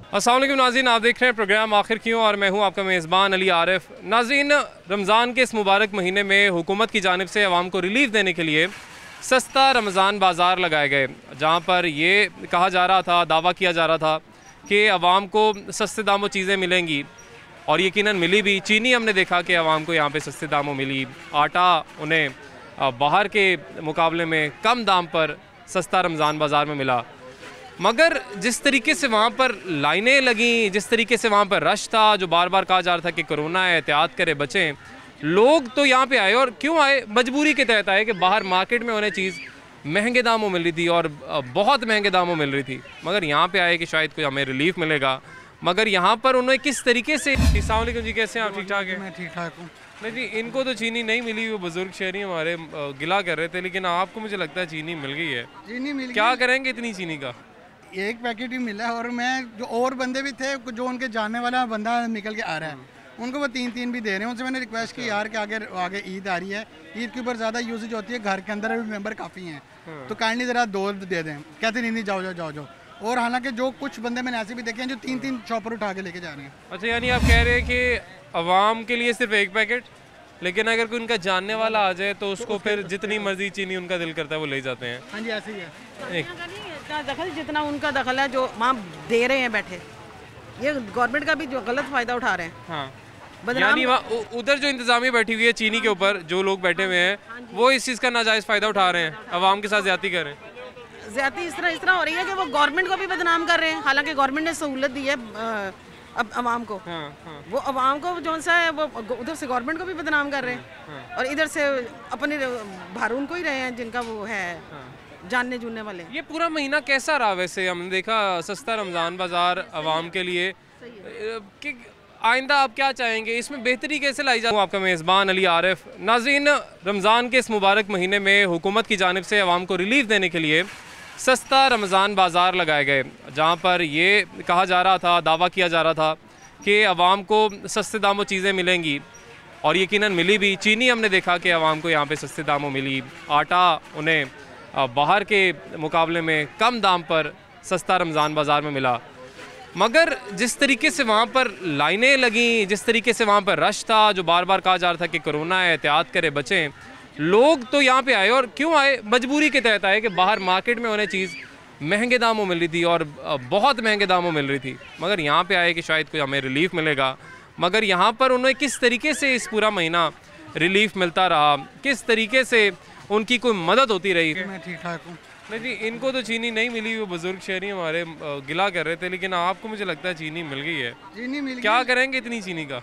अस्सलाम वालेकुम नाज़रीन, आप देख रहे हैं प्रोग्राम आखिर क्यों और मैं हूं आपका मेज़बान अली आरिफ। नाज़रीन, रमज़ान के इस मुबारक महीने में हुकूमत की जानिब से आवाम को रिलीफ देने के लिए सस्ता रमज़ान बाज़ार लगाए गए, जहां पर ये कहा जा रहा था, दावा किया जा रहा था कि आवाम को सस्ते दामों चीज़ें मिलेंगी और यकीनन मिली भी। चीनी हमने देखा कि आवाम को यहाँ पर सस्ते दामों मिली, आटा उन्हें बाहर के मुकाबले में कम दाम पर सस्ता रमज़ान बाज़ार में मिला। मगर जिस तरीके से वहाँ पर लाइनें लगीं, जिस तरीके से वहाँ पर रश था, जो बार बार कहा जा रहा था कि कोरोना है, एहतियात करें, बचें, लोग तो यहाँ पे आए और क्यों आए? मजबूरी के तहत आए कि बाहर मार्केट में उन्हें चीज़ महंगे दामों मिल रही थी और बहुत महंगे दामों मिल रही थी, मगर यहाँ पे आए कि शायद कोई हमें रिलीफ मिलेगा। मगर यहाँ पर उन्हें किस तरीके से। अस्सलाम वालेकुम जी, कैसे हैं आप? ठीक ठाक हैं? मैं ठीक ठाक हूँ। नहीं जी, इनको तो चीनी नहीं मिली, वो बुजुर्ग शहरी हमारे गिला कर रहे थे, लेकिन आपको मुझे लगता है चीनी मिल गई है। चीनी मिल क्या करेंगे इतनी चीनी का? एक पैकेट ही मिला है और मैं जो और बंदे भी थे, जो उनके जानने वाला बंदा निकल के आ रहा है, उनको वो तीन भी दे रहे हैं। उनसे मैंने रिक्वेस्ट की यार कि आगे ईद आ रही है, ईद के ऊपर ज़्यादा यूजेज होती है, घर के अंदर भी मेंबर काफ़ी हैं, तो काइंडली ज़रा दो दे दें। कहते नहीं जाओ। और हालांकि जो कुछ बंदे मैंने ऐसे भी देखे हैं जो तीन चॉपर उठा के लेके जा रहे हैं। अच्छा, यानी आप कह रहे हैं कि अवाम के लिए सिर्फ एक पैकेट, लेकिन अगर कोई उनका जानने वाला आ जाए तो उसको फिर जितनी मर्जी चीनी उनका दिल करता है वो ले जाते हैं। हाँ जी, ऐसे ही है। इतना दखल जितना उनका दखल है जो वहाँ दे रहे हैं बैठे, ये गवर्नमेंट का भी जो गलत फायदा उठा रहे हैं। हाँ, यानी उधर जो इंतजामिया बैठी हुई है चीनी के ऊपर, जो लोग बैठे हुए हैं वो इस चीज़ का नाजायज़ फ़ायदा उठा रहे हैं, अवाम के साथ ज़्यादती कर रहे हैं। ज्यादा इस तरह हो रही है कि वो गवर्नमेंट को भी बदनाम कर रहे हैं, हालांकि गवर्नमेंट ने सहूलत दी है अब अवाम को। हाँ। वो अवाम को जो सा है वो उधर से गवर्नमेंट को भी बदनाम कर रहे हैं और इधर से अपने भार उनको ही रहे हैं जिनका वो है जानने जुनने वाले। ये पूरा महीना कैसा रहा? वैसे हमने देखा सस्ता रमज़ान बाज़ार अवाम के लिए कि आइंदा आप क्या चाहेंगे, इसमें बेहतरी कैसे लाई जाए? आपका मेज़बान अली आरिफ। नाज़रीन, रमज़ान के इस मुबारक महीने में हुकूमत की जानिब से आवाम को रिलीफ देने के लिए सस्ता रमज़ान बाज़ार लगाए गए, जहाँ पर ये कहा जा रहा था, दावा किया जा रहा था कि आवाम को सस्ते दामों चीज़ें मिलेंगी और यकीनन मिली भी। चीनी हमने देखा कि आवाम को यहाँ पे सस्ते दामों मिली, आटा उन्हें बाहर के मुकाबले में कम दाम पर सस्ता रमज़ान बाज़ार में मिला। मगर जिस तरीके से वहाँ पर लाइनें लगीं, जिस तरीके से वहाँ पर रश था, जो बार बार कहा जा रहा था कि कोरोना है, एहतियात करें, बचें, लोग तो यहाँ पे आए और क्यों आए? मजबूरी के तहत आए कि बाहर मार्केट में उन्हें चीज़ महंगे दामों मिल रही थी और बहुत महंगे दामों मिल रही थी, मगर यहाँ पे आए कि शायद कोई हमें रिलीफ मिलेगा। मगर यहाँ पर उन्हें किस तरीके से इस पूरा महीना रिलीफ मिलता रहा, किस तरीके से उनकी कोई मदद होती रही? मैं ठीक ठाक हूँ। नहीं जी, इनको तो चीनी नहीं मिली, वो बुजुर्ग शहरी हमारे गिला कर रहे थे, लेकिन आपको मुझे लगता है चीनी मिल गई है। चीनी मिल क्या करेंगे इतनी चीनी का?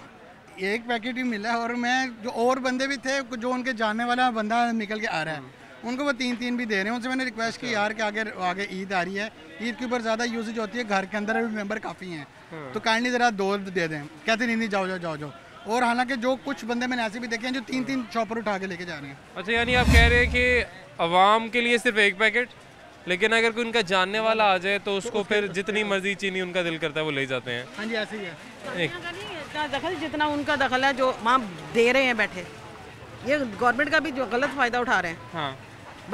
एक पैकेट ही मिला है और मैं जो और बंदे भी थे, जो उनके जानने वाला बंदा निकल के आ रहा है, उनको वो तीन भी दे रहे हैं। उनसे मैंने रिक्वेस्ट की यार कि आगे ईद आ रही है, ईद के ऊपर ज़्यादा यूजेज होती है, घर के अंदर भी मेंबर काफ़ी हैं, तो काइंडली ज़रा दो दे दें। कहते नहीं जाओ। और हालांकि जो कुछ बंदे मैंने ऐसे भी देखे हैं जो तीन चॉपर उठा के लेके जा रहे हैं। अच्छा, यानी आप कह रहे हैं कि अवाम के लिए सिर्फ एक पैकेट, लेकिन अगर कोई उनका जानने वाला आ जाए तो उसको फिर जितनी मर्जी चीनी उनका दिल करता है वो ले जाते हैं। हाँ जी, ऐसे ही है। इतना दखल जितना उनका दखल है जो वहाँ दे रहे हैं बैठे, ये गवर्नमेंट का भी जो गलत फायदा उठा रहे हैं। हाँ,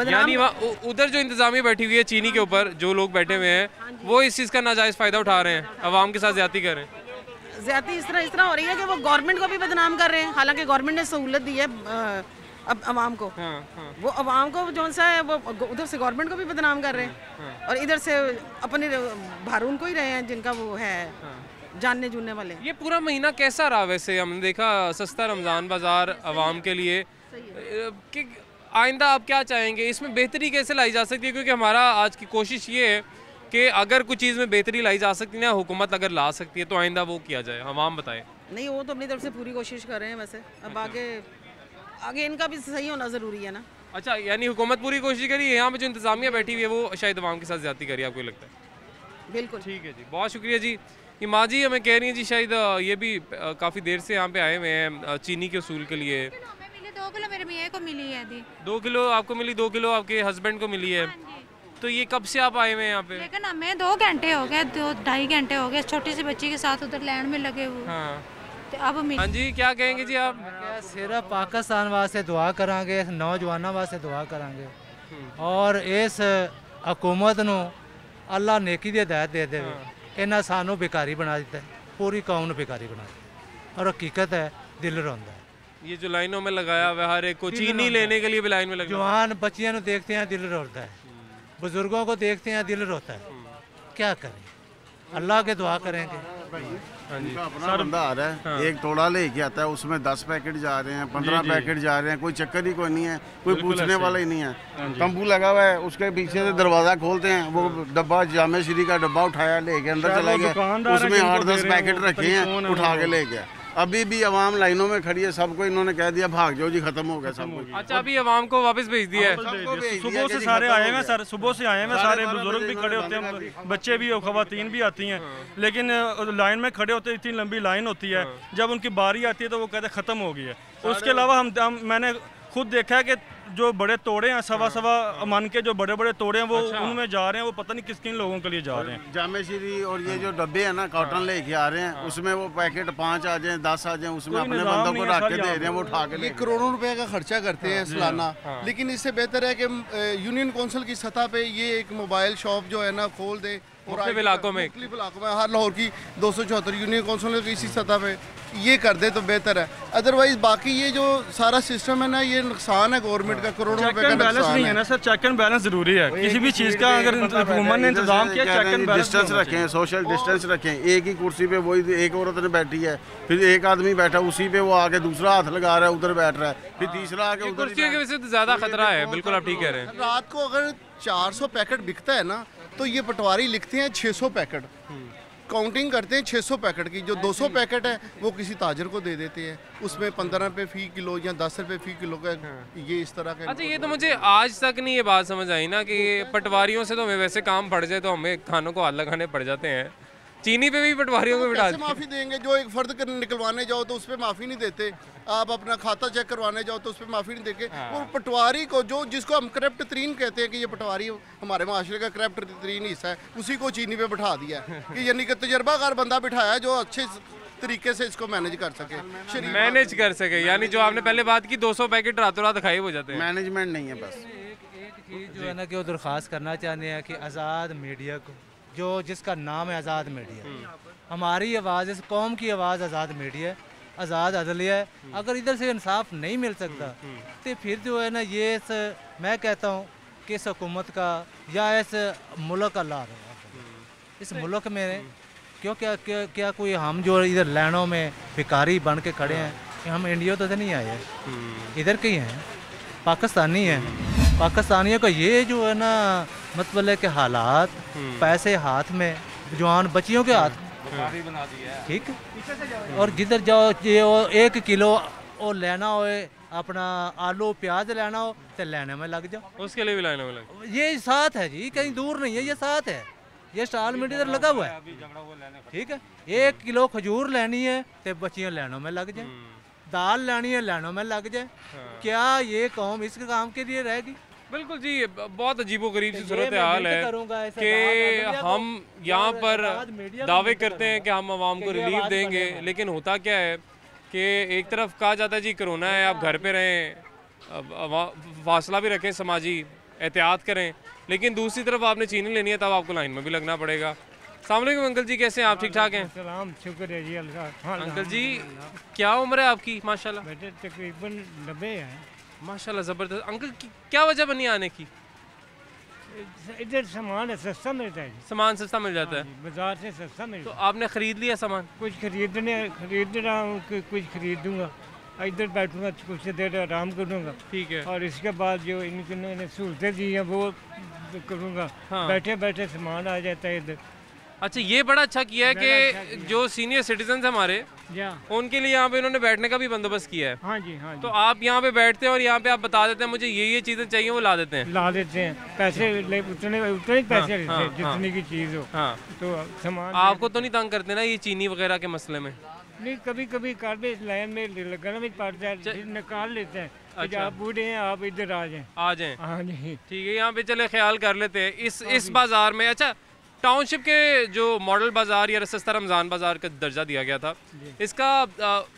यानी उधर जो इंतजामिया बैठी हुई है चीनी के ऊपर, जो लोग बैठे हुए हैं वो इस चीज़ का नाजायज़ फ़ायदा उठा रहे हैं, अवाम के साथ ज़्यादती कर रहे हैं। ज्यादा इस तरह हो रही है कि वो गवर्नमेंट को भी बदनाम कर रहे हैं, हालांकि गवर्नमेंट ने सहूलत दी है अब अवाम को। हाँ। वो अवाम को जो सा है वो उधर से गवर्नमेंट को भी बदनाम कर रहे हैं और इधर से अपने भार उनको ही रहे हैं जिनका वो है जानने जुनने वाले। ये पूरा महीना कैसा रहा? वैसे हमने देखा सस्ता रमज़ान बाज़ार अवाम के लिए कि आइंदा आप क्या चाहेंगे, इसमें बेहतरी कैसे लाई जा सकती है? क्योंकि हमारा आज की कोशिश ये है कि अगर कुछ चीज़ में बेहतरी लाई जा सकती है ना, हुकूमत अगर ला सकती है तो आइंदा वो किया जाए। हम आम बताएं। नहीं, वो तो अपनी तरफ से पूरी कोशिश कर रहे हैं वैसे, अब आगे इनका भी सही होना ज़रूरी है ना। अच्छा, यानी हुकूमत पूरी कोशिश करी है, यहाँ पे जो इंतजामिया बैठी हुई है वो शायद अवाम के साथ ज़्यादती करी, आपको लगता है? बिल्कुल ठीक है जी, बहुत शुक्रिया जी। ये माँ जी हमें कह रही हैं जी शायद ये भी काफ़ी देर से यहाँ पे आए हुए हैं चीनी के उसूल के लिए। 2 किलो मेरे मियाँ को मिली है दी। 2 किलो आपको मिली, 2 किलो आपके हस्बैंड को मिली है। तो ये कब से आप आए हुए हैं यहाँ पे? लेकिन हमें 2 घंटे हो गए, 2-2.5 घंटे हो गए, छोटी सी बच्ची के साथ उधर लाइन में लगे हुए। हाँ तो अब हाँ जी, क्या कहेंगे जी आप? सिर्फ पाकिस्तान वास्ते दुआ करांगे, नौजवानों वास्ते दुआ करांगे और इस हुकूमत नूं अल्लाह नेकी दी हिदायत दे देवे इन्हें सानू बेकारी बना दिता है, पूरी कौम ने बेकारी बना दिता और हकीकत है दिल रोंदा है। ये जो लाइनों में लगाया हुआ हर एक को चीनी लेने के लिए भी लाइन में लगा, जवान बच्चियों को देखते हैं दिल रोता है, बुजुर्गों को देखते हैं दिल रोता है। क्या करें, अल्लाह के दुआ करेंगे। उनका अपना बंदा आ रहा है, एक तोड़ा लेके आता है, उसमें 10 पैकेट जा रहे हैं, 15 पैकेट जा रहे हैं, कोई चक्कर ही कोई नहीं है, कोई पूछने वाला ही नहीं है। तंबू लगा हुआ है, उसके पीछे से दरवाज़ा खोलते हैं, वो डब्बा जामे श्री का डब्बा उठाया लेके अंदर चला गया, उसमें 8-10 पैकेट रखे हैं, उठा के ले गया। अभी भी आवाम लाइनों में खड़ी है, सबको इन्होंने कह दिया भाग जाओ जी, खत्म हो गया सब कुछ। अच्छा, अभी आवाम को वापस भेज दिया है। सुबह से सारे आए हैं सर, सुबह से आए हैं सारे, बुजुर्ग भी खड़े होते हैं, बच्चे भी और खवातीन भी आती हैं, लेकिन लाइन में खड़े होते इतनी लंबी लाइन होती है, जब उनकी बारी आती है तो वो कहते हैं ख़त्म हो गई है। उसके अलावा मैंने खुद देखा है कि जो बड़े तोड़े हैं, सवा मन के जो बड़े बड़े तोड़े हैं, वो उनमें जा रहे हैं, वो पता नहीं किस किन लोगों के लिए जा रहे हैं। जामे श्री और ये जो डब्बे हैं ना कॉटन लेके आ रहे हैं, उसमें वो पैकेट 5 आ जाए 10 आ जाए, उसमें अपने बंदों को रख के दे रहे हैं, वो उठा के ले करोड़ों रुपए का खर्चा करते हैं सालाना। लेकिन इससे बेहतर है कि यूनियन काउंसिल की सतह पे ये एक मोबाइल शॉप जो है ना खोल दे मुख्तलिफ इलाकों में हर लाहौर की 274 यूनियन काउंसिल की इसी सतह पे ये कर दे तो बेहतर है। अदरवाइज बाकी ये जो सारा सिस्टम है ना, ये नुकसान है गवर्नमेंट का, करोड़ों रुपए का बैलेंस नहीं है ना सर। चेक एंड बैलेंस जरूरी है किसी भी चीज़ का, अगर हुकूमत ने इंतजाम किया, चेक एंड बैलेंस डिस्टेंस रखें, सोशल डिस्टेंस रखें। एक ही कुर्सी पे वही एक औरत ने बैठी है, फिर एक आदमी बैठा, उसी पे वो आके दूसरा हाथ लगा रहा है, उधर बैठ रहा है, फिर तीसरा आके उधर। कुर्सी की वजह से ज्यादा खतरा है, बिल्कुल आप ठीक कह रहे हैं। रात को अगर 400 पैकेट बिकता है ना, तो ये पटवारी लिखते हैं 600 पैकेट, काउंटिंग करते हैं 600 पैकेट की। जो 200 पैकेट है वो किसी ताजर को दे देते हैं, उसमें 15 रुपये फ़ी किलो या 10 रुपये फ़ी किलो का ये इस तरह का। अच्छा, ये तो मुझे आज तक नहीं ये बात समझ आई ना कि पटवारियों से तो हमें वैसे काम पड़ जाए तो हमें खानों को हाथ लगाने पड़ जाते हैं, चीनी पे भी पटवारियों को बिठा माफ़ी देंगे। जो एक फ़र्द निकलवाने जाओ तो उस पर माफ़ी नहीं देते, आप अपना खाता चेक करवाने जाओ तो उस पर माफ़ी नहीं देते। और पटवारी को जिसको हम करप्ट तरीन कहते हैं कि ये पटवारी हमारे माशरे का करप्ट तरीन हिस्सा है, उसी को चीनी पे बिठा दिया है कि यानी कि तजर्बाकार बंदा बिठाया जो अच्छे तरीके से इसको मैनेज कर सके, यानी जो आपने पहले बात की 200 पैकेट रातों रात गायब हो जाते हैं। मैनेजमेंट नहीं है बस। एक चीज़ जो है ना कि वो दरख्वास्त करना चाहते हैं कि आज़ाद मीडिया को, जो जिसका नाम है आज़ाद मीडिया, हमारी आवाज़, इस कौम की आवाज़ आज़ाद मीडिया है, आज़ाद अदलिया है। अगर इधर से इंसाफ नहीं मिल सकता तो फिर जो है ना ये मैं कहता हूँ कि इस हुकूमत का या इस मुल्क का लाभ है। इस मुल्क में क्यों क्या कोई हम जो इधर लाइनों में भिखारी बन के खड़े हैं, हम इंडिया तो नहीं आए हैं, इधर के ही हैं, पाकिस्तानी हैं। पाकिस्तानियों का ये जो है ना मतलब है कि हालात, पैसे हाथ में, जवान बच्चियों के हाथ बना दिया, ठीक। और जिधर जाओ ये 1 किलो और लेना हो, अपना आलू प्याज लेना हो तो लेने में लग जाओ, उसके लिए भी लाइनों में लग। ये साथ है जी, कहीं दूर नहीं है, ये साथ है, ये स्टॉल में इधर लगा हुआ है, ठीक है। 1 किलो खजूर लेनी है तो बच्चियाँ लेनों में लग जाए, दाल लेनी है लेनों में लग जाए। क्या ये कौम इस काम के लिए रहेगी? बिल्कुल जी, बहुत अजीबोगरीब सी सूरत हाल है कि हम यहाँ पर दावे करते हैं कि हम आवाम को रिलीफ देंगे, लेकिन होता क्या है कि एक तरफ कहा जाता है जी कोरोना है, आप घर पे रहें, फासला भी रखें, समाजी एहतियात करें, लेकिन दूसरी तरफ आपने चीनी लेनी है तब आपको लाइन में भी लगना पड़ेगा। अस्सलाम वालेकुम अंकल जी, कैसे हैं आप? ठीक ठाक हैं? सलाम, शुक्र है जी अल्लाह। अंकल जी क्या उम्र है आपकी? माशाल्लाह बेटे तकरीबन 90 है। माशाल्लाह, ज़बरदस्त। अंकल क्या वजह बनी आने की? इधर सामान सस्ता मिलता है, सामान सस्ता मिल जाता है, बाजार से सस्ता मिलता है। तो आपने खरीद लिया सामान? कुछ खरीद रहा हूँ, कुछ खरीदूंगा, इधर बैठूंगा, कुछ देर आराम करूँगा, ठीक है, और इसके बाद जो इन्होंने सहूलतें दी हैं वो करूँगा। हाँ। बैठे बैठे सामान आ जाता है इधर। अच्छा, ये बड़ा अच्छा किया है कि जो सीनियर सिटीजन हमारे उनके लिए यहाँ पे इन्होंने बैठने का भी बंदोबस्त किया है। हाँ जी, हाँ जी। तो आप यहाँ पे बैठते हैं और यहाँ पे आप बता देते हैं मुझे ये चीज़ें चाहिए, वो ला देते हैं। पैसे उतने ही पैसे लेते हैं जितने की चीज़ हो। हाँ। तो सामान आपको तो नहीं तंग करते ना ये चीनी वगैरह के मसले में? नहीं, कभी कभी कर दे, लाइन में लगना भी पड़ जाए, निकाल लेते हैं। अच्छा, आप बूढ़े हैं, आप इधर आ जाएं। हाँ जी, ठीक है, यहाँ पे चले ख्याल कर लेते हैं इस बाजार में। अच्छा, टाउनशिप के जो मॉडल बाज़ार या सस्ता रमज़ान बाज़ार का दर्जा दिया गया था, इसका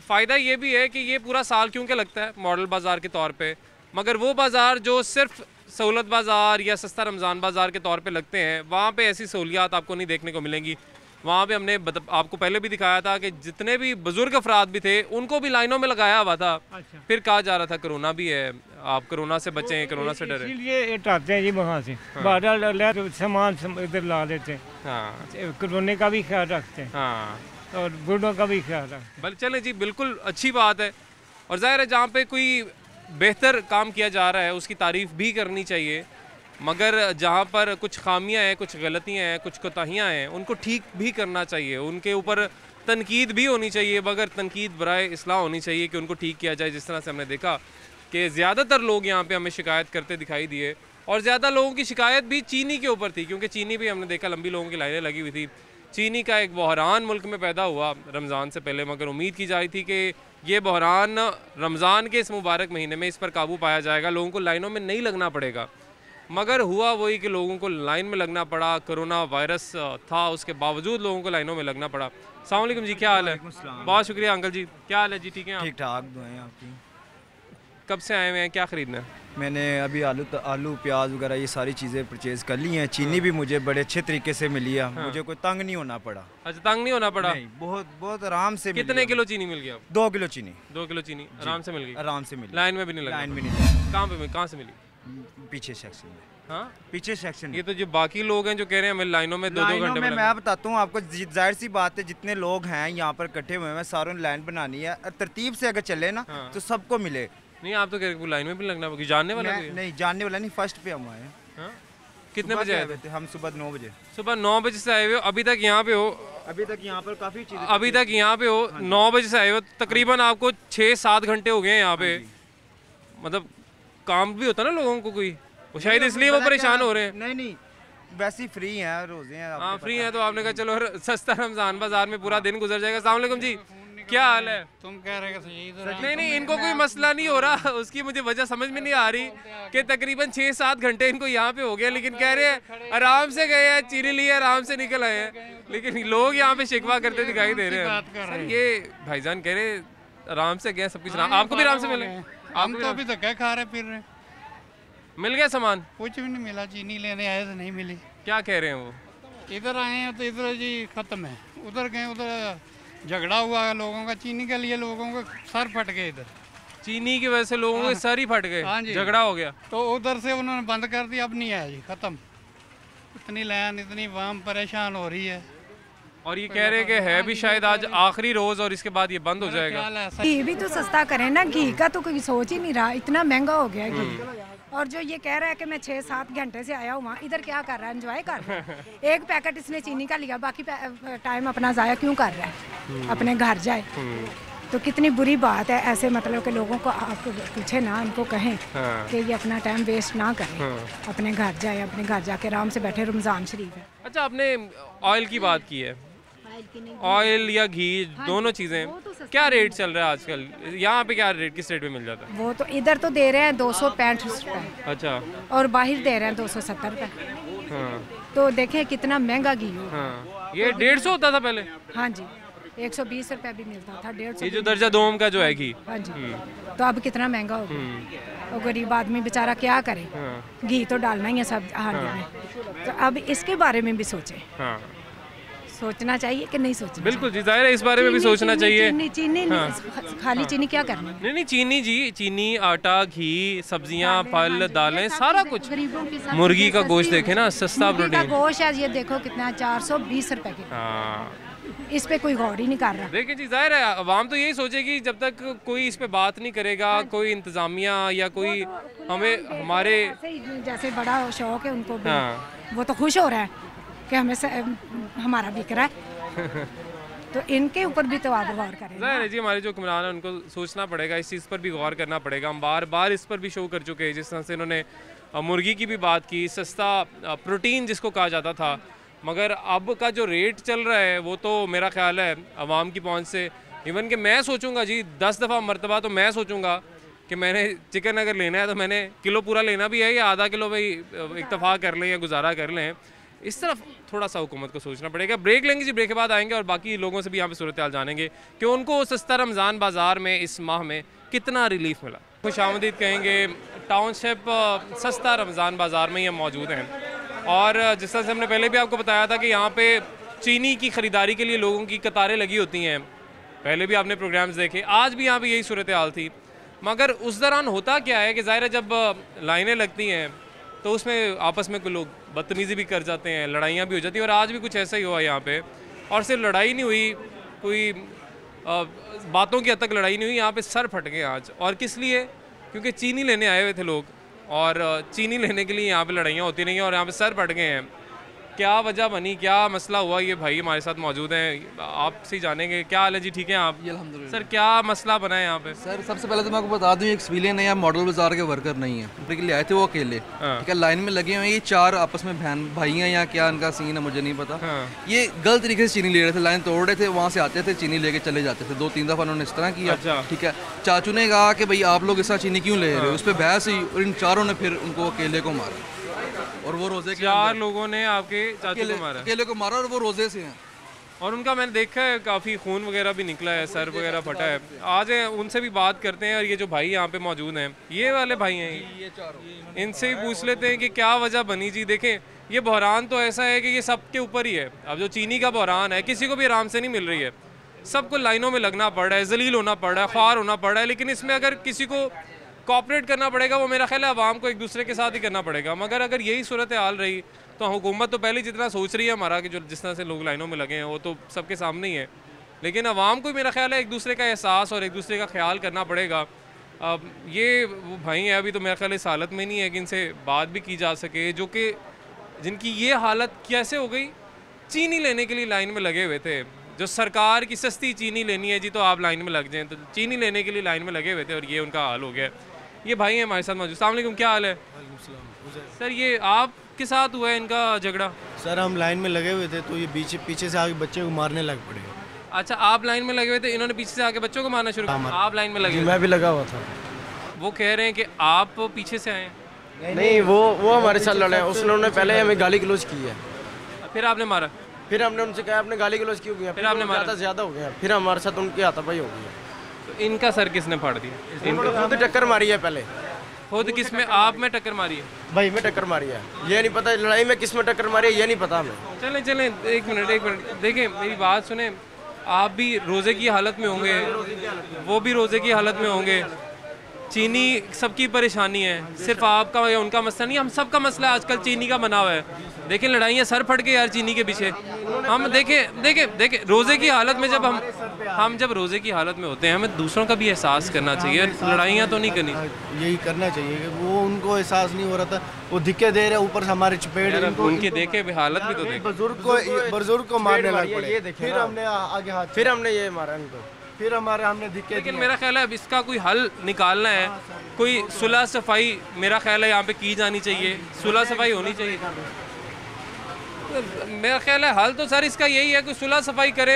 फ़ायदा ये भी है कि ये पूरा साल क्योंकि लगता है मॉडल बाज़ार के तौर पे, मगर वो बाज़ार जो सिर्फ सहूलत बाज़ार या सस्ता रमज़ान बाज़ार के तौर पे लगते हैं, वहाँ पे ऐसी सहूलियात आपको नहीं देखने को मिलेंगी। वहाँ पे हमने आपको पहले भी दिखाया था कि जितने भी बुजुर्ग अफराद भी थे उनको भी लाइनों में लगाया हुआ था। अच्छा। फिर कहा जा रहा था कोरोना भी है, आप कोरोना से बचें, कोरोना से डरें। इसीलिए हटाते हैं जी वहाँ से, बाहर सामान इधर ला देते हैं। हाँ, कोरोना का भी ख्याल रखते हैं। हाँ, और बूढ़ों का भी ख्याल रखते हैं। चलें जी, बिल्कुल अच्छी बात है। और ज़ाहिर है जहाँ पे कोई बेहतर काम किया जा रहा है उसकी तारीफ़ भी करनी चाहिए, मगर जहाँ पर कुछ खामियां हैं, कुछ गलतियां हैं, कुछ कोताहियां हैं, उनको ठीक भी करना चाहिए। उनके ऊपर तनकीद भी होनी चाहिए, मगर तनकीद बराए इस्लाह होनी चाहिए कि उनको ठीक किया जाए। जिस तरह से हमने देखा कि ज़्यादातर लोग यहाँ पे हमें शिकायत करते दिखाई दिए, और ज़्यादा लोगों की शिकायत भी चीनी के ऊपर थी, क्योंकि चीनी भी हमने देखा लंबी लोगों की लाइनें लगी हुई थी। चीनी का एक बहरान मुल्क में पैदा हुआ रमज़ान से पहले, मगर उम्मीद की जाती थी कि ये बहरान रमज़ान के इस मुबारक महीने में इस पर काबू पाया जाएगा, लोगों को लाइनों में नहीं लगना पड़ेगा। मगर हुआ वही कि लोगों को लाइन में लगना पड़ा। कोरोना वायरस था, उसके बावजूद लोगों को लाइनों में लगना पड़ा। अस्सलाम वालेकुम जी, क्या हाल है? बहुत शुक्रिया अंकल जी, क्या हाल है जी? ठीक है, ठीक ठाक दुआएं आपकी। कब से आए हुए हैं, क्या ख़रीदना है? मैंने अभी आलू प्याज वगैरह ये सारी चीज़ें परचेज़ कर ली हैं। चीनी भी मुझे बड़े अच्छे तरीके से मिली है। मुझे कोई तंग नहीं होना पड़ा। अच्छा, तंग नहीं होना पड़ा? नहीं, बहुत बहुत आराम से। कितने किलो चीनी मिल गया? 2 किलो चीनी। 2 किलो चीनी आराम से मिल गई? आराम से मिली, लाइन में भी नहीं लगा? लाइन में नहीं। कहाँ पे, कहाँ से मिली? पीछे सेक्शन में। हाँ, पीछे सेक्शन। ये तो जो बाकी लोग हैं जो कह रहे हैं हमें लाइनों में 2-2 घंटे में। मैं बताता हूँ आपको, जाहिर सी बात है, जितने लोग हैं यहाँ पर इकट्ठे हुए हैं, सारों ने लाइन बनानी है। तरतीब से अगर चले ना तो सबको मिले। नहीं, आप तो कह रहे हैं लाइन में भी लगना होगा। जानने वाला नहीं, जानने वाला नहीं, फर्स्ट पे हम आए। कितने बजे आए थे? हम सुबह 9 बजे। सुबह 9 बजे से आए हुए हो? अभी तक यहाँ पे हो? अभी तक यहाँ पर काफ़ी चीज़ें, अभी तक यहाँ पे हो? 9 बजे से आए हो, तकरीबन आपको 6-7 घंटे हो गए हैं यहाँ पे। मतलब काम भी होता ना लोगों को, कोई वो शायद इसलिए वो परेशान हो रहे हैं। नहीं, वैसे ही फ्री हैं, रोजे हैं। हाँ, फ्री हैं तो आपने कहा चलो सस्ता रमज़ान बाजार में पूरा दिन गुजर जाएगा। अस्सलाम वालेकुम जी, क्या हाल है? तुम कह रहे हो नहीं, इनको कोई मसला नहीं हो रहा। उसकी मुझे वजह समझ में नहीं आ रही कि तकरीबन 6-7 घंटे इनको यहाँ पे हो गया, लेकिन कह रहे हैं आराम से गए हैं, चीनी लिए आराम से निकल आए हैं, लेकिन लोग यहाँ पे शिकवा करते दिखाई दे रहे हैं। सर ये भाईजान कह रहे आराम से गए, सब कुछ आपको भी आराम से मिले? हम तो अभी तक खा रहे फिर रहे। मिल गया सामान? कुछ भी नहीं मिला, चीनी लेने आए तो नहीं मिली। क्या कह रहे हैं वो? इधर आए हैं तो इधर जी खत्म है, उधर गए उधर झगड़ा हुआ लोगों का, चीनी के लिए लोगों को सर फट गए। इधर चीनी की वजह से लोगों के सर ही फट गए? हाँ जी, झगड़ा हो गया तो उधर से उन्होंने बंद कर दिया, अब नहीं आया जी, खत्म। इतनी लाइन, इतनी वाम परेशान हो रही है। और ये कह रहे कि है भी शायद आज आखिरी रोज और इसके बाद ये बंद हो जाएगा। घी भी तो सस्ता करें ना, घी का तो कोई सोच ही नहीं रहा, इतना महंगा हो गया घी। और जो ये कह रहा है कि मैं 6-7 घंटे से आया हूँ वहाँ, इधर क्या कर रहा है? एंजॉय कर रहा है। एक पैकेट इसने चीनी का लिया, बाकी टाइम अपना ज़ाया क्यों कर रहा है? अपने घर जाए। तो कितनी बुरी बात है। ऐसे मतलब के लोगों को आप पूछे ना, उनको कहें कि ये अपना टाइम वेस्ट ना करें, अपने घर जाए, अपने घर जाके आराम से बैठे। रमज़ान शरीफ है। अच्छा, आपने ऑयल की बात की है, ऑयल या घी, दोनों चीज़ें क्या रेट चल रहा है आजकल? यहाँ पे क्या रेट, किस रेट पे मिल जाता है? वो तो इधर तो दे रहे हैं 265 रुपये। अच्छा। और बाहर दे रहे हैं 270 रुपये। हाँ। तो देखें कितना महंगा घी हो। हाँ। ये 150 होता था पहले? हाँ जी, 120 रुपये भी मिलता था, 150। ये जो दर्जा दोम का जो है घी? हाँ जी। तो अब कितना महंगा हो गया, और गरीब आदमी बेचारा क्या करे? घी तो डालना ही है सब हाल में। तो अब इसके बारे में भी सोचें। सोचना चाहिए कि नहीं सोचना? बिल्कुल जी, जाहिर है इस बारे में भी सोचना चाहिए। चीनी खाली चीनी क्या करनी? नहीं, चीनी जी, चीनी, आटा, घी, सब्जियां, फल, दालें, सारा कुछ। मुर्गी का गोश्त देखे ना, सस्ता प्रोटीन गोश्त है, ये देखो कितना, 420 रुपए की। इस पे कोई गौर ही नहीं कर रहा। देखिए जी, जाहिर है अवाम तो यही सोचेगी जब तक कोई इस पे बात नहीं करेगा, कोई इंतजामिया या कोई हमें हमारे जैसे बड़ा शौक है उनको भी, वो तो खुश हो रहा है कि हमें हमारा बिक रहा है। तो इनके ऊपर भी तो आप गौर करें। जाहिर है जी, हमारे जो हुक्मरान है उनको सोचना पड़ेगा, इस चीज़ पर भी गौर करना पड़ेगा। हम बार बार इस पर भी शो कर चुके हैं, जिस तरह से इन्होंने मुर्गी की भी बात की, सस्ता प्रोटीन जिसको कहा जाता था, मगर अब का जो रेट चल रहा है वो तो मेरा ख्याल है अवाम की पहुँच से, इवन कि मैं सोचूंगा जी 10 दफ़ा मरतबा तो मैं सोचूंगा कि मैंने चिकन अगर लेना है तो मैंने किलो पूरा लेना भी है या आधा किलो भाई इत्तफाक कर लें या गुजारा कर लें। इस तरफ थोड़ा सा हुकूमत को सोचना पड़ेगा। ब्रेक लेंगे जी, ब्रेक के बाद आएंगे और बाकी लोगों से भी यहाँ पे सूरत हाल जानेंगे कि उनको सस्ता रमज़ान बाज़ार में इस माह में कितना रिलीफ मिला। खुशामदीद कहेंगे, टाउनशिप सस्ता रमज़ान बाज़ार में ये मौजूद हैं। और जिस तरह से हमने पहले भी आपको बताया था कि यहाँ पे चीनी की ख़रीदारी के लिए लोगों की कतारें लगी होती हैं। पहले भी आपने प्रोग्राम्स देखे, आज भी यहाँ पे यही सूरत हाल थी। मगर उस दौरान होता क्या है कि ज़ाहिर है जब लाइनें लगती हैं तो उसमें आपस में कोई लोग बदतमीज़ी भी कर जाते हैं, लड़ाइयाँ भी हो जाती हैं। और आज भी कुछ ऐसा ही हुआ यहाँ पे। और सिर्फ लड़ाई नहीं हुई, कोई बातों की हद तक लड़ाई नहीं हुई, यहाँ पे सर फट गए आज। और किस लिए? क्योंकि चीनी लेने आए हुए थे लोग, और चीनी लेने के लिए यहाँ पे लड़ाइयाँ होती रही हैं और यहाँ पे सर फट गए हैं। क्या वजह बनी, क्या मसला हुआ, ये भाई हमारे साथ मौजूद हैं, आपसे जानेंगे। क्या हाल है जी? ठीक है आप? सर क्या मसला बना है यहाँ पे? सर सबसे पहले तो मैं आपको बता दूं, एक सिविलियन है या मॉडल बाजार के वर्कर नहीं है, उनके लिए आए थे वो अकेले। ठीक है, लाइन में लगे हुए हैं, ये 4 आपस में बहन भाई हैं या क्या इनका सीन है मुझे नहीं पता। ये गलत तरीके से चीनी ले रहे थे, लाइन तोड़ रहे थे, वहाँ से आते थे चीनी लेके चले जाते थे। 2-3 दफ़ा उन्होंने इस तरह किया। ठीक है, चाचू ने कहा कि भाई आप लोग इस तरह चीनी क्यों ले रहे हो, उस पर बहस हुई और इन चारों ने फिर उनको अकेले को मारा। और वो रोजे 4 लोगों ने आपके चाचू को मारा, अकेले को मारा, और वो रोजे से हैं। और उनका मैंने देखा है काफ़ी खून वगैरह भी निकला है, सर वगैरह फटा है। आज उनसे भी बात करते हैं। और ये जो भाई यहाँ पे मौजूद हैं, ये वाले भाई हैं, ये इनसे ही पूछ लेते हैं कि क्या वजह बनी जी। देखें, ये बहरान तो ऐसा है कि ये सबके ऊपर ही है। अब जो चीनी का बहरान है, किसी को भी आराम से नहीं मिल रही है, सबको लाइनों में लगना पड़ रहा है, जलील होना पड़ रहा है, ख्वार होना पड़ रहा है। लेकिन इसमें अगर किसी को कॉपरेट करना पड़ेगा, वो मेरा ख्याल है आवाम को एक दूसरे के साथ ही करना पड़ेगा। मगर अगर यही सूरत हाल रही तो हुकूमत तो पहले जितना सोच रही है हमारा कि जो जिस तरह से लोग लाइनों में लगे हैं वो तो सबके सामने ही है, लेकिन आवाम को मेरा ख्याल है एक दूसरे का एहसास और एक दूसरे का ख्याल करना पड़ेगा। अब ये वो भाई हैं अभी तो मेरा ख्याल इस हालत में नहीं है कि इनसे बात भी की जा सके, जो कि जिनकी ये हालत कैसे हो गई, चीनी लेने के लिए लाइन में लगे हुए थे। जो सरकार की सस्ती चीनी लेनी है जी तो आप लाइन में लग जाएँ, तो चीनी लेने के लिए लाइन में लगे हुए थे और ये उनका हाल हो गया। ये भाई हैं हमारे साथ मौजूद। अस्सलाम वालेकुम, क्या हाल है? सर ये आपके साथ हुआ है इनका झगड़ा? सर हम लाइन में लगे हुए थे तो ये पीछे से आके बच्चे को मारने लग पड़े। अच्छा, आप लाइन में लगे हुए थे, इन्होंने पीछे से आके बच्चों को मारना शुरू किया? आप लाइन में लगे? मैं भी लगा हुआ था। वो कह रहे हैं कि आप पीछे से आए? नहीं, वो हमारे साथ लड़े हैं। उन्होंने पहले हमें गाली गलौज की है, फिर आपने मारा? फिर हमने उनसे कहा आपने गाली गलौज क्यों किया, फिर आपने मारा? ज़्यादा हो गया, फिर हमारे साथ उनकी हाथापाई हो गई। तो इनका सर किसने फाड़ दिया? इनको खुद टक्कर मारी है पहले। खुद किस में? आप में टक्कर मारी है? भाई में टक्कर मारी है, ये नहीं पता लड़ाई में किस में टक्कर मारी है, ये नहीं पता हमें। चलें एक मिनट देखें, मेरी बात सुने। आप भी रोज़े की हालत में होंगे, वो भी रोज़े की हालत में होंगे। चीनी सबकी परेशानी है, सिर्फ आपका या उनका मसला नहीं, हम सबका मसला आजकल चीनी का बना हुआ है। देखें लड़ाइयाँ सर फट गए यार चीनी के पीछे। हम देखें रोज़े की हालत में जब हम जब रोज़े की हालत में होते हैं, हमें दूसरों का भी एहसास करना चाहिए, लड़ाइयाँ तो नहीं करनी। यही करना चाहिए कि वो उनको एहसास नहीं हो रहा था, वो धिक्के दे रहे ऊपर से हमारे चपेट। उनकी देखे हालत भी तो देखे, बुजुर्ग को मारने लग पड़े, फिर हमने आगे हाथ, फिर हमने ये मारा इनको, फिर हमने धिक्के। लेकिन मेरा ख्याल है अब इसका कोई हल निकालना है, कोई सुलह सफाई मेरा ख्याल है यहाँ पे की जानी चाहिए, सुलह सफाई होनी चाहिए। मेरा ख्याल है हल तो सर इसका यही है कि सुलह सफाई करे।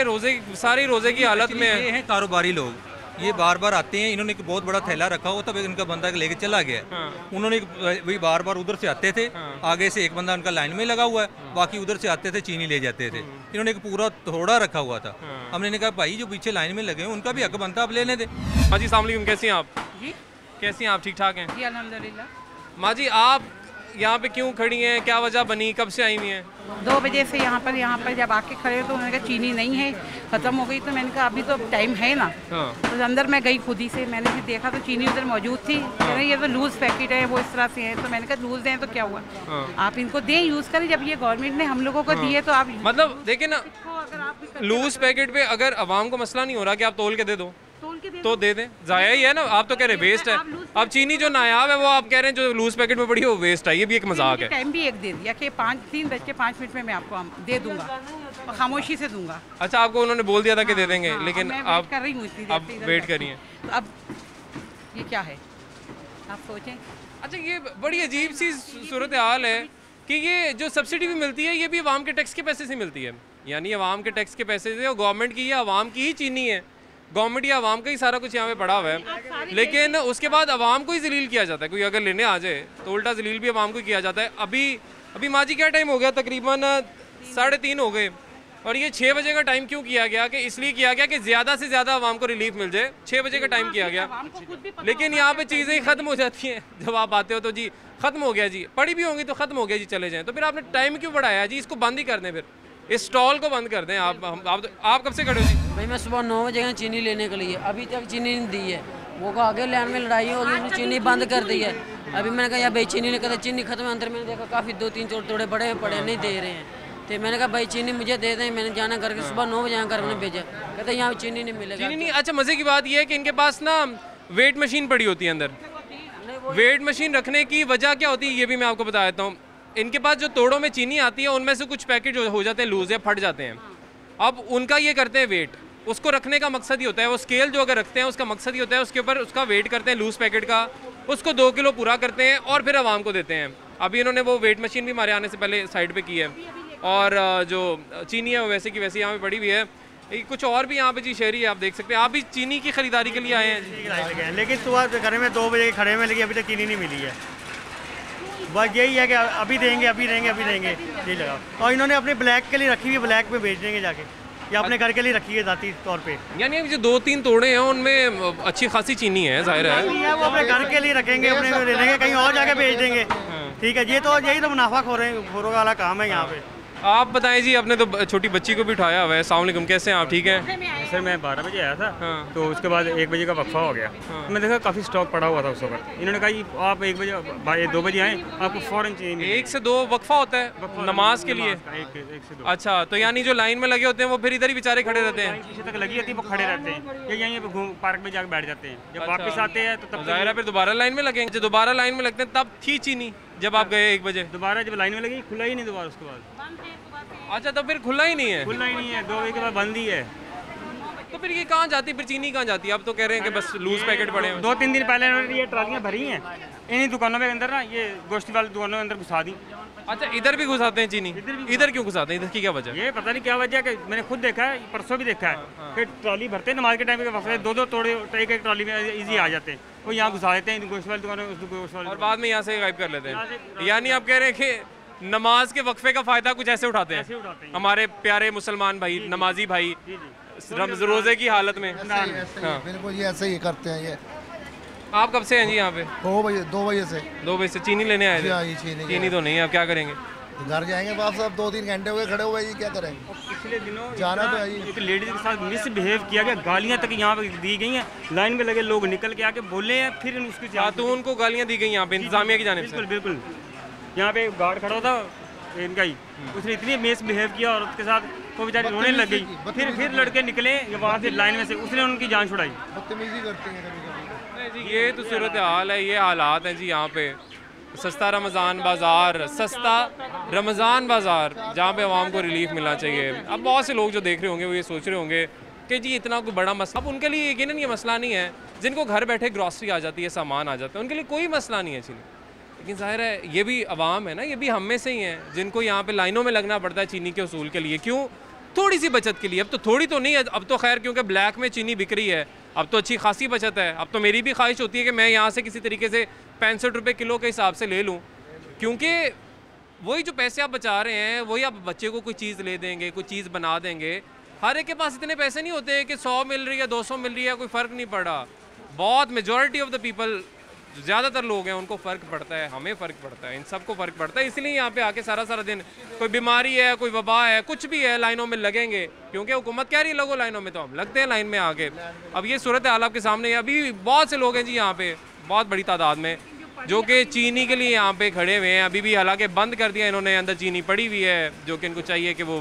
सारी रोज़े की हालत में ये हैं कारोबारी लोग, ये बार बार आते हैं, इन्होंने एक बहुत बड़ा थैला रखा हुआ, तब इनका बंदा लेके चला गया। उन्होंने वही बार बार उधर से आते थे, आगे से एक बंदा उनका लाइन में लगा हुआ है, बाकी उधर से आते थे चीनी ले जाते थे। इन्होंने एक पूरा थोड़ा रखा हुआ था। हमने कहा भाई जो पीछे लाइन में लगे हैं उनका भी हक बनता, आप लेने दे। माँ जी अस्सलाम वालेकुम, कैसी हैं आप? जी कैसी हैं आप? ठीक ठाक हैं जी अल्हम्दुलिल्लाह। माँ जी आप यहाँ पे क्यों खड़ी हैं, क्या वजह बनी, कब से आई हुई हैं? 2 बजे से यहाँ पर जब आके खड़े तो उन्होंने कहा चीनी नहीं है, ख़त्म हो गई। तो मैंने कहा अभी तो टाइम है ना। तो अंदर मैं गई खुद ही से, मैंने भी देखा तो चीनी उधर मौजूद थी। कह रहे ये तो लूज़ पैकेट है, वो इस तरह से है। तो मैंने कहा लूज़ दें तो क्या हुआ, आप इनको दें, यूज़ करें। जब ये गवर्नमेंट ने हम लोगों को दिए तो आप मतलब देखें ना, लूज़ पैकेट पे अगर आवाम को मसला नहीं हो रहा कि आप तोल के दे दो तो दे दें, ज़ाया ही है ना। आप तो कह रहे वेस्ट है, अब चीनी जो नायाब है वो आप कह रहे हैं जो लूज पैकेट में पड़ी है वो वेस्ट है। ये भी एक मजाक है। टाइम भी एक दे दिया कि 3:05 में मैं आपको दे दूंगा और खामोशी से दूंगा। अच्छा, आपको उन्होंने बोल दिया था कि दे देंगे, लेकिन आप कर रही हूँ, अब वेट करिए। तो अब ये क्या है आप सोचें। अच्छा, ये बड़ी अजीब सी सूरत हाल है कि ये जो सब्सिडी भी मिलती है ये भी अवाम के टैक्स के पैसे से मिलती है, यानी अवाम के टैक्स के पैसे से, और गवर्नमेंट की ये अवाम की ही चीनी है, गवर्नमेंट या आवाम का ही सारा कुछ यहाँ पे पड़ा हुआ है। लेकिन उसके बाद आवाम को ही जलील किया जाता है, कोई अगर लेने आ जाए तो उल्टा जलील भी आवाम को किया जाता है। अभी माँ जी क्या टाइम हो गया, तकरीबन 3:30 हो गए, और ये 6 बजे का टाइम क्यों किया गया? कि इसलिए किया गया कि ज़्यादा से ज़्यादा आवाम को रिलीफ मिल जाए। 6 बजे का टाइम किया गया, लेकिन यहाँ पे चीज़ें ही ख़त्म हो जाती हैं। जब आप आते हो तो जी ख़त्म हो गया जी, पड़ी भी होंगी तो ख़त्म हो गया जी, चले जाएँ। तो फिर आपने टाइम क्यों बढ़ाया जी? इसको बंद ही कर दें फिर। इस स्टॉल को बंद कर दें आप कब से खड़े हो जी? भाई मैं सुबह 9 बजे गया चीनी लेने के लिए, अभी तक चीनी नहीं दी है। वो को आगे लाइन में लड़ाई होगी, उसने चीनी बंद कर दी है। अभी मैंने कहा यार भाई चीनी नहीं, कहते चीनी खत्म है। अंदर मैंने देखा काफ़ी 2-3 थोड़े बड़े पड़े नहीं दे रहे हैं। तो मैंने कहा भाई चीनी मुझे दे दें, मैंने जाना करके सुबह 9 बजे यहाँ घर में भेजा, कहते यहाँ चीनी नहीं मिलेगा। चीनी नहीं। अच्छा, मज़े की बात यह है कि इनके पास ना वेट मशीन पड़ी होती है अंदर। वेट मशीन रखने की वजह क्या होती है ये भी मैं आपको बता देता हूँ। इनके पास जो तोड़ों में चीनी आती है उनमें से कुछ पैकेट हो जाते हैं लूज या फट जाते हैं। अब उनका ये करते हैं वेट, उसको रखने का मकसद ही होता है, वो स्केल जो अगर रखते हैं उसका मकसद ही होता है उसके ऊपर उसका वेट करते हैं लूज पैकेट का, उसको 2 किलो पूरा करते हैं और फिर आवाम को देते हैं। अभी इन्होंने वो वेट मशीन भी हमारे आने से पहले साइड पे की है और जो चीनी है वो वैसे की वैसे यहाँ पे पड़ी हुई है। कुछ और भी यहाँ पे जी शहरी है, आप देख सकते हैं। आप भी चीनी की खरीदारी के लिए आए हैं? लेकिन सुबह घर में 2 बजे खड़े में, लेकिन अभी तक चीनी नहीं मिली है। बस यही है कि अभी देंगे यही लगा। और इन्होंने अपने ब्लैक के लिए रखी हुई, ब्लैक में बेच देंगे जाके, या अपने घर के लिए रखी है ज़ाती तौर पे। यानी जो 2-3 तोड़े हैं उनमें अच्छी खासी चीनी है, जाहिर है वो अपने घर के लिए रखेंगे, अपने ले लेंगे, कहीं और जाके बेच देंगे। ठीक है, यही तो मुनाफाखोरों वाला काम है यहाँ पे। आप बताएं जी, आपने तो छोटी बच्ची को भी उठाया हुआ है। अस्सलाम वालेकुम, कैसे हैं आप? ठीक है सर, मैं 12 बजे आया था। तो उसके बाद 1 बजे का वक्फा हो गया। मैं देखा काफ़ी स्टॉक पड़ा हुआ था उस वक्त। इन्होंने कहा आप 1 बजे 2 बजे आए, आपको फ़ौरन चाहिए। 1 से 2 वक्फा होता है नमाज के लिए? 1 से 2। अच्छा, तो यानी जो लाइन में लगे होते हैं वो फिर इधर ही बेचारे खड़े रहते हैं? पीछे तक लगी होती है, वो खड़े रहते हैं, या यहीं पे पार्क में जाकर बैठ जाते हैं। जब वापस आते हैं तो तब जाहिर है फिर दोबारा लाइन में लगेंगे। जब दोबारा लाइन में लगते हैं तब थी चीनी जब आप गए 1 बजे? दोबारा जब लाइन में लगी खुला ही नहीं दोबारा उसके बाद। अच्छा, तो फिर खुला ही नहीं है? खुला ही नहीं है, 2 बजे के बाद बंद ही है। तो फिर ये कहाँ जाती है, फिर चीनी कहाँ जाती है? अब तो कह रहे हैं कि बस लूज पैकेट पड़े हैं। 2-3 दिन पहले इन्होंने ये ट्रालियाँ भरी हैं इन्हीं दुकानों के अंदर ना, ये गोश्ती वाली दुकानों के अंदर घुसा दी। अच्छा, इधर भी घुसाते हैं चीनी? इधर क्यों घुसाते हैं? इधर की क्या वजह? ये पता नहीं क्या वजह है, मैंने खुद देखा है, परसों भी देखा है कि ट्रॉली भरते हैं नमाज के टाइम पे, 2-2 तोड़े एक ट्रॉली में इजी आ जाते हैं। वो यहाँ घुसा देते हैं गोश्त वाली दुकानों और बाद में यहाँ से गायब कर लेते हैं। यानी आप कह रहे हैं कि नमाज के वक्फे का फ़ायदा कुछ ऐसे उठाते हैं हमारे प्यारे मुसलमान भाई, नमाजी भाई रोज़े की हालत में। बिल्कुल ये ऐसे ही करते हैं। ये आप कब से हैं जी यहाँ पे? 2 बजे से। 2 बजे से चीनी लेने आए थे? चीनी तो नहीं है, आप क्या करेंगे? घर जाएंगे वापस। अब 2-3 घंटे हुए खड़े हुए, ये क्या करेंगे? पिछले दिनों जाना तो है। एक लेडीज के साथ मिसबिहेव किया गया, गालियाँ तक यहाँ पे दी गई हैं। लाइन में लगे लोग निकल के आके बोले हैं, फिर उसकी खातून को गालियाँ दी गई यहाँ पे इंतजामिया की जानिब से? बिल्कुल। यहाँ पे गार्ड खड़ा था इनका ही, उसने इतनी मिसबिहेव किया औरत के साथ, वो बेचारी रोने लग गई। फिर लड़के निकले वहाँ से लाइन में से, उसने उनकी जान छुड़ाई। बदतमीजी करते हैं कभी-कभी। जी ये तो सूरत हाल है, ये हालात हैं जी यहाँ पे। सस्ता रमज़ान बाज़ार, सस्ता रमज़ान बाज़ार जहाँ पे आवाम को रिलीफ मिलना चाहिए। अब बहुत से लोग जो देख रहे होंगे वो ये सोच रहे होंगे कि जी इतना कोई बड़ा मसला, अब उनके लिए यकीनन ये मसला नहीं है। जिनको घर बैठे ग्रॉसरी आ जाती है, सामान आ जाता है, उनके लिए कोई मसला नहीं है चीनी। लेकिन ज़ाहिर है ये भी आवाम है ना, ये भी हम में से ही हैं जिनको यहाँ पे लाइनों में लगना पड़ता है चीनी के उसूल के लिए। क्यों? थोड़ी सी बचत के लिए। अब तो थोड़ी तो नहीं है, अब तो खैर क्योंकि ब्लैक में चीनी बिक रही है, अब तो अच्छी खासी बचत है। अब तो मेरी भी ख्वाहिश होती है कि मैं यहाँ से किसी तरीके से 65 रुपये किलो के हिसाब से ले लूँ, क्योंकि वही जो पैसे आप बचा रहे हैं वही आप बच्चे को कोई चीज़ ले देंगे, कोई चीज़ बना देंगे। हर एक के पास इतने पैसे नहीं होते कि 100 मिल रही है 200 मिल रही है, कोई फ़र्क नहीं पड़ रहा। बहुत मेजॉरिटी ऑफ द पीपल, ज़्यादातर लोग हैं उनको फ़र्क पड़ता है, हमें फ़र्क पड़ता है, इन सबको फ़र्क पड़ता है। इसलिए यहाँ पे आके सारा दिन कोई बीमारी है, कोई वबा है, कुछ भी है, लाइनों में लगेंगे, क्योंकि हुकूमत कह रही है लगो लाइनों में, तो हम लगते हैं लाइन में आके। अब ये सूरत हाल आपके सामने है। अभी बहुत से लोग हैं जी यहाँ पे, बहुत बड़ी तादाद में, जो कि चीनी के लिए यहाँ पे खड़े हुए हैं। अभी भी हालांकि बंद कर दिया इन्होंने, अंदर चीनी पड़ी हुई है, जो कि इनको चाहिए कि वो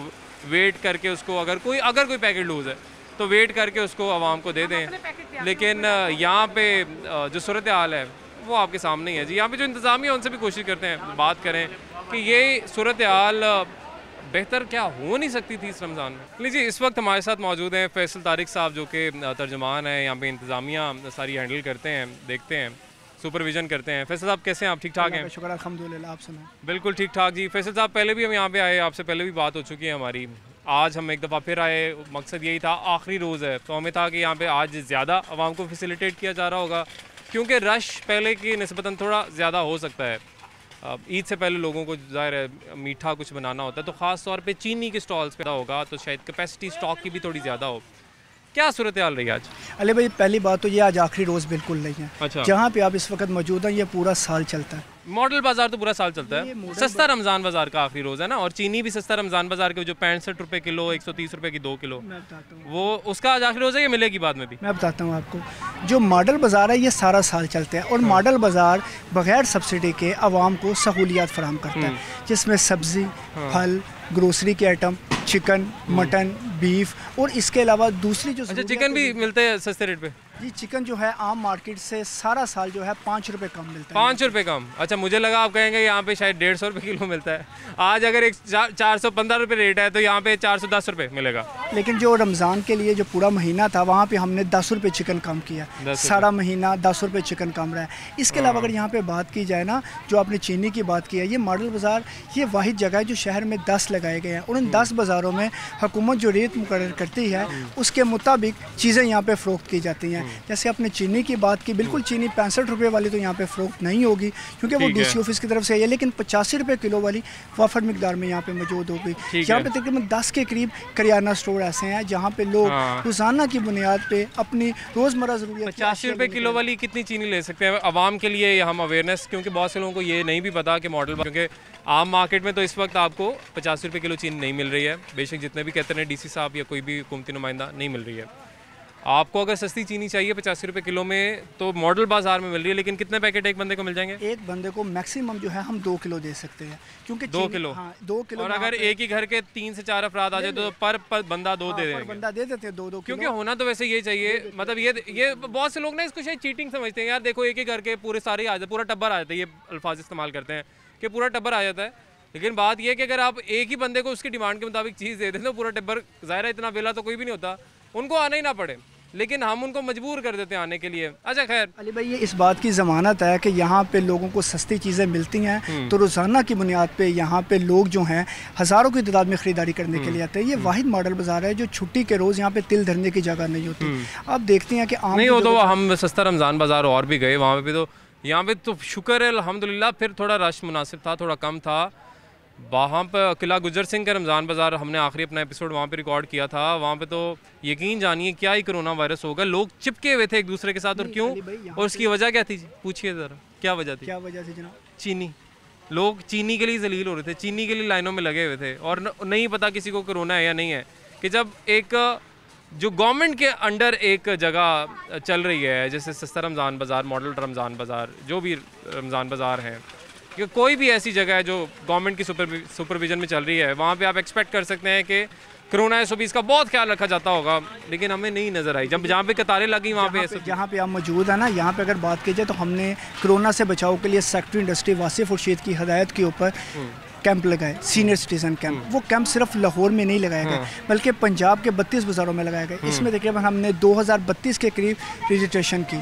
वेट करके उसको, अगर कोई पैकेट लूज़ है तो वेट करके उसको आवाम को दे दें। लेकिन यहाँ पे जो सूरत हाल है वो आपके सामने ही है जी। यहाँ पे जो इंतज़ामिया उनसे भी कोशिश करते हैं बात करें कि ये सूरत हाल बेहतर क्या हो नहीं सकती थी इस रमज़ान में। लीजिए इस वक्त हमारे साथ मौजूद हैं फैसल तारिक साहब, जो कि तर्जुमान है, यहाँ पे इंतज़ामिया सारी हैंडल करते हैं, देखते हैं, सुपरविज़न करते हैं। फैसल साहब कैसे हैं आप? ठीक ठाक हैं? शुक्र अल्हम्दुलिल्लाह, आप सुनाएं? बिल्कुल ठीक ठाक जी। फैसल साहब पहले भी हम यहाँ पे आए, आपसे पहले भी बात हो चुकी है हमारी। आज हम एक दफ़ा फिर आए, मकसद यही था, आखिरी रोज़ है तो हमें था कि यहाँ पे आज ज़्यादा आवाम को फैसिलिटेट किया जा रहा होगा, क्योंकि रश पहले की निस्बतन थोड़ा ज़्यादा हो सकता है। ईद से पहले लोगों को ज़ाहिर है मीठा कुछ बनाना होता है, तो ख़ास तौर पे चीनी के स्टॉल्स पे होगा, तो शायद कैपेसिटी स्टॉक की भी थोड़ी ज़्यादा हो। क्या सूरत हाल रही आज? अली भाई पहली बात तो ये आज आखिरी रोज़ बिल्कुल नहीं है। अच्छा। जहाँ पे आप इस वक्त मौजूद हैं ये पूरा साल चलता है। मॉडल बाजार तो पूरा साल चलता है, सस्ता रमज़ान बाजार का आखिरी रोज़ है ना। और चीनी भी सस्ता रमज़ान बाजार के जो 65 रुपये किलो, 130 रुपये की 2 किलो, वो उसका आज आखिरी रोज़ है, ये मिलेगी बाद में भी। मैं बताता हूँ आपको, जो मॉडल बाज़ार है ये सारा साल चलता है और मॉडल बाज़ार बगैर सब्सिडी के आवाम को सहूलियात फराहम करता है, जिसमें सब्ज़ी, फल, ग्रोसरी के आइटम, चिकन, मटन, बीफ और इसके अलावा दूसरी जो चिकन भी मिलते हैं सस्ते रेट पे। जी चिकन जो है आम मार्केट से सारा साल जो है 5 रुपये कम मिलता है। 5 रुपये कम? अच्छा, मुझे लगा आप कहेंगे यहाँ पे शायद 150 रुपये किलो मिलता है। आज अगर एक 415 रुपये रेट है तो यहाँ पे 410 रुपये मिलेगा। लेकिन जो रमज़ान के लिए जो पूरा महीना था वहाँ पे हमने 10 रुपये चिकन कम किया, सारा महीना 10 रुपये चिकन कम रहा है। इसके अलावा अगर यहाँ पे बात की जाए ना, जो आपने चीनी की बात की है, ये मॉडल बाज़ार ये वाहिद जगह है जो शहर में 10 लगाए गए हैं और उन 10 बाज़ारों में हुकूमत जो रेट मुकर्रर करती है उसके मुताबिक चीज़ें यहाँ पे फ़रोख्त की जाती हैं। जैसे आपने चीनी की बात की, बिल्कुल चीनी 65 रुपये वाली तो यहाँ पे फ़रोख्त नहीं होगी क्योंकि वो DC ऑफिस की तरफ से है, लेकिन 85 रुपये किलो वाली वाफर मिकदार में यहाँ पे मौजूद होगी। यहाँ पे तकरीबन 10 के करीब करियाना स्टोर ऐसे हैं जहाँ पे लोग रोज़ाना की बुनियाद पे अपनी रोज़मर्रा ज़रूरियात। 85 रुपये किलो वाली कितनी चीनी ले सकते हैं आवाम के लिए? हम अवेयरनेस, क्योंकि बहुत से लोगों को ये नहीं भी पता कि मॉडल, क्योंकि आम मार्केट में तो इस वक्त आपको 50 रुपये किलो चीनी नहीं मिल रही है, बेशक जितने भी कहते हैं DC साहब या कोई भी हुकूमती नुमाइंदा, नहीं मिल रही है। आपको अगर सस्ती चीनी चाहिए 85 रुपये किलो में तो मॉडल बाजार में मिल रही है, लेकिन कितने पैकेट एक बंदे को मिल जाएंगे? एक बंदे को मैक्सिमम जो है हम 2 किलो दे सकते हैं, क्योंकि 2 किलो। हाँ, 2 किलो। और अगर एक ही घर के 3 से 4 अफराद आ जाए तो पर बंदा 2 दे देंगे। बंदा दे देते हैं 2-2 किलो। क्योंकि होना तो वैसे ये चाहिए, मतलब ये बहुत से लोग ना इसको शायद चीटिंग समझते हैं। यार देखो, एक ही घर के पूरे सारे आ जाते, पूरा टब्बर आ जाता है, ये अल्फाज इस्तेमाल करते हैं कि पूरा टब्बर आ जाता है। लेकिन बात यह है कि अगर आप एक ही बंदे को उसकी डिमांड के मुताबिक चीज़ दे दें तो पूरा टब्बर, ज़ाहिर है इतना बेला तो कोई भी नहीं होता, उनको आना ही ना पड़े, लेकिन हम उनको मजबूर कर देते हैं आने के लिए। अच्छा खैर अली भाई, ये इस बात की ज़मानत है कि यहाँ पे लोगों को सस्ती चीज़ें मिलती हैं तो रोज़ाना की बुनियाद पे यहाँ पे लोग जो हैं हज़ारों की तादाद में ख़रीदारी करने के लिए आते हैं। ये वाहिद मॉडल बाज़ार है जो छुट्टी के रोज़ यहाँ पे तिल धरने की जगह नहीं होती। आप देखते हैं कि आम नहीं हो तो हम सस्ता रमज़ान बाज़ार और भी गए, वहाँ पे तो यहाँ पे तो शुक्र है अल्हम्दुलिल्लाह, फिर थोड़ा रश मुनासिब था, थोड़ा कम था। वहाँ पर किला गुजर सिंह का रमज़ान बाज़ार हमने आखिरी अपना एपिसोड वहाँ पे रिकॉर्ड किया था। वहाँ पे तो यकीन जानिए क्या ही कोरोना वायरस होगा, लोग चिपके हुए थे एक दूसरे के साथ। और क्यों, और उसकी वजह क्या थी? पूछिए ज़रा, क्या वजह थी? क्या वजह थी जनाब? चीनी। लोग चीनी के लिए जलील हो रहे थे, चीनी के लिए लाइनों में लगे हुए थे और नहीं पता किसी को कोरोना है या नहीं है। कि जब एक जो गवर्नमेंट के अंडर एक जगह चल रही है, जैसे सस्ता रमज़ान बाज़ार, मॉडल रमज़ान बाज़ार, जो भी रमज़ान बाज़ार हैं, कि कोई भी ऐसी जगह है जो गवर्नमेंट की सुपरविजन में चल रही है, वहाँ पे आप एक्सपेक्ट कर सकते हैं कि कोरोना 120 का बहुत ख्याल रखा जाता होगा, लेकिन हमें नहीं नज़र आई। जब जहाँ पे कतारें लगी वहाँ पे जहाँ पे आप मौजूद है ना, यहाँ पे अगर बात की जाए तो हमने कोरोना से बचाव के लिए सेक्रेटरी इंडस्ट्री वासिफ खुर्शीद की हदायत के ऊपर कैंप लगाए, सीनियर सिटीजन कैंप। वो कैंप सिर्फ लाहौर में नहीं लगाया गया बल्कि पंजाब के 32 बाज़ारों में लगाए गए। इसमें तकरीबन हमने 2032 के करीब रजिस्ट्रेशन की।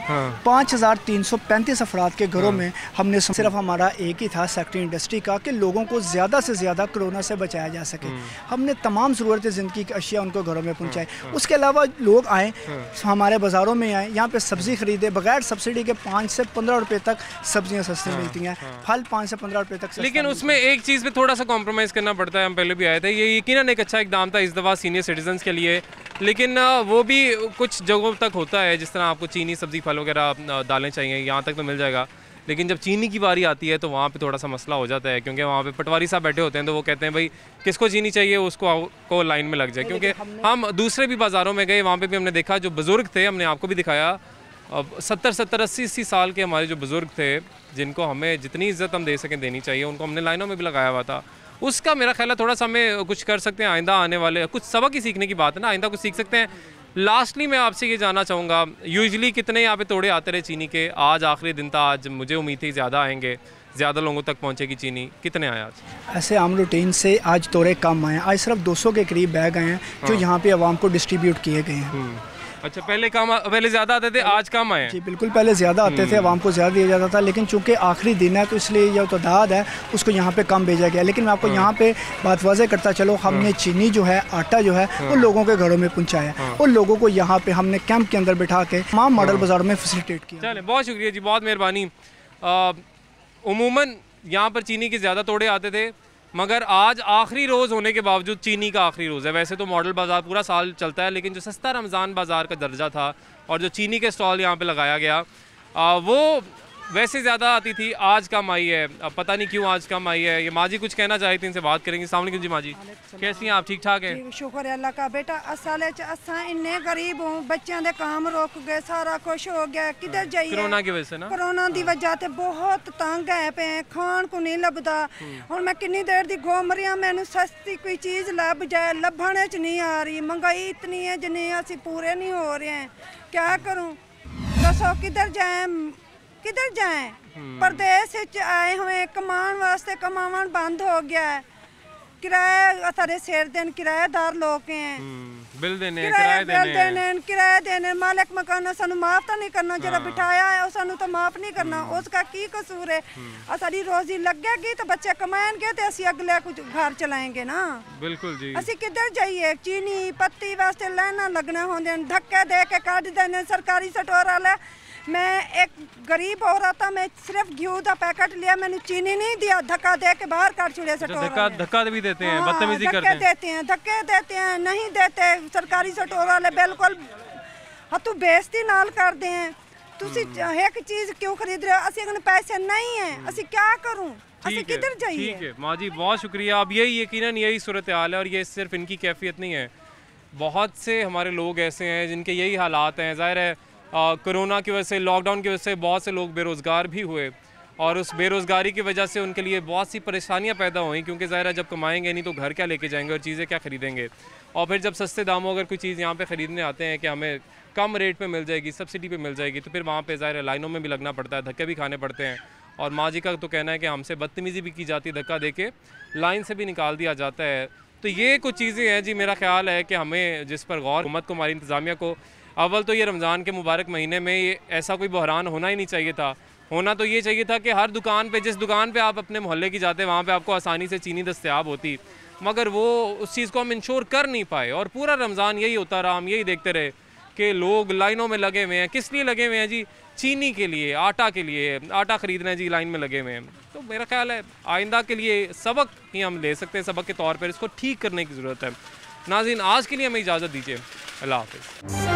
5335 अफराद के घरों में हमने सिर्फ हमारा एक ही था सेक्रेटरी इंडस्ट्री का कि लोगों को ज़्यादा से ज़्यादा कोरोना से बचाया जा सके। हमने तमाम ज़रूरत ज़िंदगी की अशिया उनको घरों में पहुँचाए। उसके अलावा लोग आए हमारे बाज़ारों में आए, यहाँ पर सब्ज़ी खरीदे, बगैर सब्सिडी के 5 से 15 रुपये तक सब्जियाँ सस्ती मिलती हैं, फल 5 से 15 रुपये तक। लेकिन उसमें एक चीज़ पे थोड़ा सा कॉम्प्रोमाइज़ करना पड़ता है। हम पहले भी आए थे, ये यकीनन एक अच्छा इकदाम था इस दफ़ा सीनियर सिटीजन्स के लिए, लेकिन वो भी कुछ जगहों तक होता है। जिस तरह आपको चीनी, सब्ज़ी, फल वगैरह दालें चाहिए, यहाँ तक तो मिल जाएगा, लेकिन जब चीनी की बारी आती है तो वहाँ पे थोड़ा सा मसला हो जाता है, क्योंकि वहाँ पे पटवारी साहब बैठे होते हैं तो वो कहते हैं भाई किसको चीनी चाहिए उसको को लाइन में लग जाए। क्योंकि हम दूसरे भी बाज़ारों में गए, वहाँ पे भी हमने देखा जो बुज़ुर्ग थे, हमने आपको भी दिखाया, 70-70, 80-80 साल के हमारे जो बुज़ुर्ग थे, जिनको हमें जितनी इज़्ज़त हम दे सकें देनी चाहिए, उनको हमने लाइनों में भी लगाया हुआ था। उसका मेरा ख्याल है थोड़ा सा हमें कुछ कर सकते हैं आइंदा आने वाले, कुछ सबक ही सीखने की बात है ना, आइंदा कुछ सीख सकते हैं। लास्टली मैं आपसे ये जानना चाहूँगा, यूजुअली कितने यहाँ पे तोड़े आते रहे चीनी के? आज आखिरी दिन था, आज मुझे उम्मीद थी ज़्यादा आएंगे, ज़्यादा लोगों तक पहुँचेगी चीनी, कितने आए आज? ऐसे आम रूटीन से आज तोड़े कम आए, आज सिर्फ 200 के करीब बैग आए हैं जो यहाँ पे आवाम को डिस्ट्रीब्यूट किए गए हैं। अच्छा, पहले ज़्यादा आते थे, आज कम आए? जी बिल्कुल, पहले ज़्यादा आते थे, आवाम को ज़्यादा दिया जाता था, लेकिन चूंकि आखिरी दिन है तो इसलिए जो तादाद है उसको यहाँ पे कम भेजा गया। लेकिन मैं आपको यहाँ पे बात वाज़ेह करता चलो, हमने चीनी जो है, आटा जो है, वो लोगों के घरों में पहुँचाया और लोगों को यहाँ पे हमने कैंप के अंदर बैठा के तमाम मॉडल बाज़ारों में फैसिलिटेट किया। चले, बहुत शुक्रिया जी, बहुत मेहरबानी। उमूमन यहाँ पर चीनी के ज़्यादा तोड़े आते थे, मगर आज आखिरी रोज़ होने के बावजूद चीनी का आखिरी रोज़ है। वैसे तो मॉडल बाज़ार पूरा साल चलता है, लेकिन जो सस्ता रमज़ान बाज़ार का दर्जा था और जो चीनी के स्टॉल यहाँ पे लगाया गया वो वैसे ज़्यादा आती थी, आज कम आई है। अब पता नहीं क्यों आज कम आई है। ये माँ जी कुछ कहना चाहती थी, इनसे बात करेंगे। अस्सलाम वालेकुम जी माँ जी, कैसी हैं आप? ठीक ठाक है? शुक्र अल्लाह का। बेटा असल असा इन्ने गरीब हूँ, बच्चों के काम रुक गए, सारा कुछ हो गया, किधर जाइए? कोरोना की वजह से ना, कोरोना की वजह से बहुत तंग है पे, खान को नहीं लभदा। हुण मैं कितनी देर दी घूम रही हूँ, मैनू सस्ती कोई चीज़ लभ जाए, लभने च नहीं आ रही। महंगाई इतनी है जिन्हें असी पूरे नहीं हो रहे हैं, क्या करूँ? दसो किधर जाए, किधर जाएं? प्रदेश आए हुए कमान वास्ते, कमावन बंद हो गया है। किराया सारे सिर देन, किराएदार लोग हैं, बिल देने, किराया देने। मालिक मकान सानू माफ तो नहीं करना, जरा बिठाया है सानू तो माफ नहीं करना। उसका की कसूर है? सारी रोजी लगेगी तो बच्चे कमाएंगे तो असी अगले कुछ घर चलाएंगे ना। बिल्कुल जी। असी किधर जाइए? चीनी पत्ती वास्ते लाइना लगना होंगे, धक्के दे के काट देने सरकारी स्टोर वाले। मैं एक गरीब औरत हूं, मैं सिर्फ घी का पैकेट लिया, मैंने चीनी नहीं दिया, धक्का दे के बाहर काट छुड़े स्टोर। धक्का भी देते हैं, बदतमीजी करते हैं, धक्के देते हैं, नहीं देते सरकारी स्टोर वाले, बिल्कुल हतू बेइज्जती नाल करते हैं। तुसी एक चीज क्यों खरीद रहे हो? असि पैसे नहीं है, असि क्या करूं? असि किधर जाइए? ठीक है माँ जी, बहुत शुक्रिया। अब यही यकीनन यही सूरत हाल है, और ये सिर्फ इनकी कैफियत नहीं है, बहुत से हमारे लोग ऐसे हैं जिनके यही हालात हैं। ज़ाहिर है कोरोना की वजह से, लॉकडाउन की वजह से बहुत से लोग बेरोज़गार भी हुए, और उस बेरोज़गारी की वजह से उनके लिए बहुत सी परेशानियां पैदा हुई, क्योंकि ज़ाहिर है जब कमाएंगे नहीं तो घर क्या लेके जाएंगे और चीज़ें क्या ख़रीदेंगे। और फिर जब सस्ते दामों अगर कोई चीज़ यहाँ पे ख़रीदने आते हैं कि हमें कम रेट पे मिल जाएगी, सब्सिडी पे मिल जाएगी, तो फिर वहाँ पे ज़ाहिर है लाइनों में भी लगना पड़ता है, धक्के भी खाने पड़ते हैं। और माँ जी का तो कहना है कि हमसे बदतमीज़ी भी की जाती है, धक्का दे के लाइन से भी निकाल दिया जाता है। तो ये कुछ चीज़ें हैं जी, मेरा ख्याल है कि हमें जिस पर गौर, हुकूमत को, हमारी इंतज़ामिया को, अव्वल तो ये रमज़ान के मुबारक महीने में ये ऐसा कोई बहरान होना ही नहीं चाहिए था। होना तो ये चाहिए था कि हर दुकान पे, जिस दुकान पे आप अपने मोहल्ले की जाते हैं वहाँ पे आपको आसानी से चीनी दस्तयाब होती, मगर वो उस चीज़ को हम इंश्योर कर नहीं पाए। और पूरा रमज़ान यही होता रहा, हम यही देखते रहे कि लोग लाइनों में लगे हुए हैं। किस लिए लगे हुए हैं जी? चीनी के लिए, आटा के लिए, आटा ख़रीदना है जी, लाइन में लगे हुए हैं। तो मेरा ख्याल है आइंदा के लिए सबक ही हम ले सकते हैं, सबक के तौर पर इसको ठीक करने की ज़रूरत है। नाज़रीन, आज के लिए हमें इजाज़त दीजिए, अल्लाह हाफ़िज़।